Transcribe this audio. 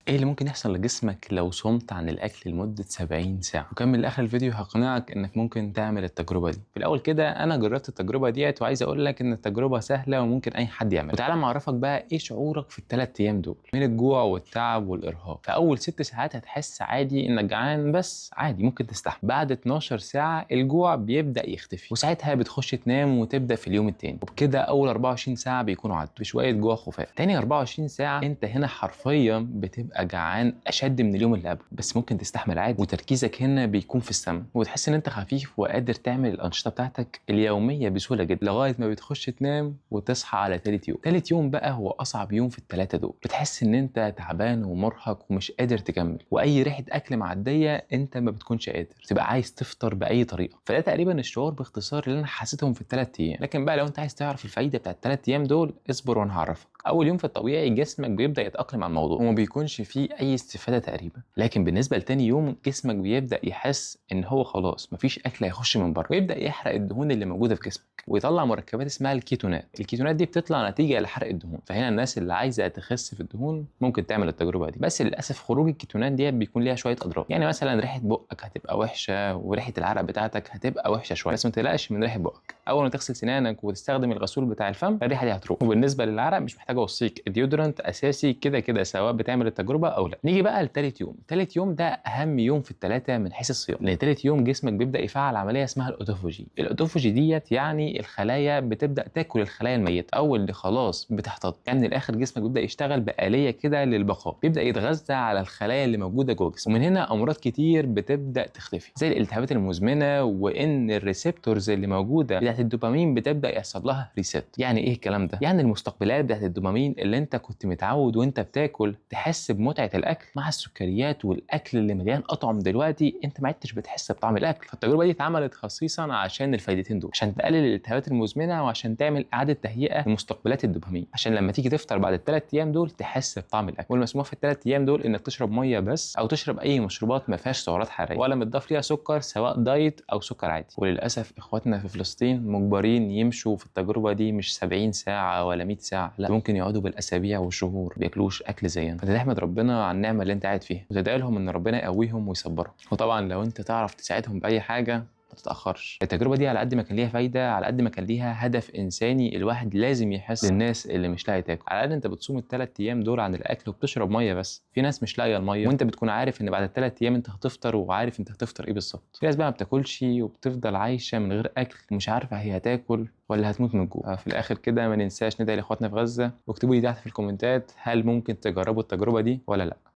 ايه اللي ممكن يحصل لجسمك لو صمت عن الاكل لمده 70 ساعه؟ وكمل لاخر الفيديو هقنعك انك ممكن تعمل التجربه دي. في الاول كده انا جربت التجربه ديت وعايز اقول لك ان التجربه سهله وممكن اي حد يعملها. وتعالى اعرفك بقى ايه شعورك في الثلاث ايام دول من الجوع والتعب والارهاق. في اول 6 ساعات هتحس عادي انك جعان، بس عادي ممكن تستحمل. بعد 12 ساعه الجوع بيبدا يختفي وساعتها بتخش تنام وتبدا في اليوم التاني. وبكده اول 24 ساعه بيكونوا عدوا بشويه جوع خفاف. تاني 24 ساعه انت هنا حرفيا بتبقى جعان اشد من اليوم اللي قبله، بس ممكن تستحمل عادي وتركيزك هنا بيكون في السماء وتحس ان انت خفيف وقادر تعمل الانشطه بتاعتك اليوميه بسهوله جدا لغايه ما بتخش تنام وتصحى على تالت يوم. تالت يوم بقى هو اصعب يوم في الثلاثه دول. بتحس ان انت تعبان ومرهق ومش قادر تكمل، واي ريحه اكل معديه انت ما بتكونش قادر، تبقى عايز تفطر باي طريقه. فده تقريبا الشعور باختصار اللي انا حسيتهم في الثلاث ايام. لكن بقى لو انت عايز تعرف الفايده بتاعت الثلاث ايام دول اصبر وانا هعرفك. اول يوم في الطبيعي جسمك بيبدا يتاقلم على الموضوع وما بيكونش فيه اي استفاده تقريبا. لكن بالنسبه لتاني يوم جسمك بيبدا يحس ان هو خلاص مفيش اكل هيخش من بره، ويبدا يحرق الدهون اللي موجوده في جسمك ويطلع مركبات اسمها الكيتونات. الكيتونات دي بتطلع نتيجه لحرق الدهون. فهنا الناس اللي عايزه تخس في الدهون ممكن تعمل التجربه دي، بس للاسف خروج الكيتونات دي بيكون ليها شويه اضرار. يعني مثلا ريحه بقك هتبقى وحشه وريحه العرق بتاعتك هتبقى وحشه شويه، بس ما تقلقش من ريحه بقك. اول ما تغسل سنانك وتستخدم الغسول بتاع الفم الريحه دي هتروح. وبالنسبه للعرق مش محتاج اوصيك، الديودرنت اساسي كده كده سواء بتعمل التجربه او لا. نيجي بقى لتالت يوم. تالت يوم ده اهم يوم في الثلاثه من حيث الصيام، لان تالت يوم جسمك بيبدا يفعل عمليه اسمها الاوتوفوجي. الاوتوفوجي ديت يعني الخلايا بتبدا تاكل الخلايا الميته او اللي خلاص بتحتضر. يعني من الاخر جسمك بيبدا يشتغل بآلية كده للبقاء، بيبدا يتغذى على الخلايا اللي موجوده جوه الجسم. ومن هنا امراض كتير بتبدا تختفي زي الالتهابات المزمنه، وان الريسبتورز اللي موجوده بتاعت الدوبامين بتبدا يحصل لها ريست. يعني ايه الكلام ده؟ يعني المستقبلات بتاعت الدوبامين اللي انت كنت متعود وانت بتاكل تحس بمتعه الاكل، مع السكريات والاكل اللي مليان اطعم دلوقتي انت ما عدتش بتحس بطعم الاكل. فالتجربه دي اتعملت خصيصا عشان الفايدتين دول، عشان تقلل الالتهابات المزمنه وعشان تعمل اعاده تهيئه لمستقبلات الدوبامين، عشان لما تيجي تفطر بعد الثلاث ايام دول تحس بطعم الاكل. والمسموح في الثلاث ايام دول انك تشرب ميه بس، او تشرب اي مشروبات ما فيهاش سعرات حراريه ولا متضاف ليها سكر سواء دايت او سكر عادي. وللاسف اخواتنا في فلسطين مجبرين يمشوا في التجربه دي مش 70 ساعه ولا 100 ساعه، لا ممكن يقعدوا بالاسابيع والشهور بياكلوش اكل زينا. فتحمد ربنا على النعمه اللي انت قاعد فيها وتدعي لهم ان ربنا يقويهم ويصبرهم. وطبعا لو انت تعرف تساعدهم باي حاجه ما تتاخرش. التجربه دي على قد ما كان ليها فايده على قد ما كان ليها هدف انساني الواحد لازم يحس للناس اللي مش لاقي تاكل. على الاقل انت بتصوم الثلاث ايام دول عن الاكل وبتشرب ميه بس. في ناس مش لاقيه الميه وانت بتكون عارف ان بعد الثلاث ايام انت هتفطر وعارف انت هتفطر ايه بالظبط. في ناس بقى ما بتاكلش وبتفضل عايشه من غير اكل ومش عارفه هي هتاكل ولا هتموت من الجوع. في الاخر كده ما ننساش ندعي لاخواتنا في غزه، واكتبوا لي تحت في الكومنتات هل ممكن تجربوا التجربه دي ولا لا.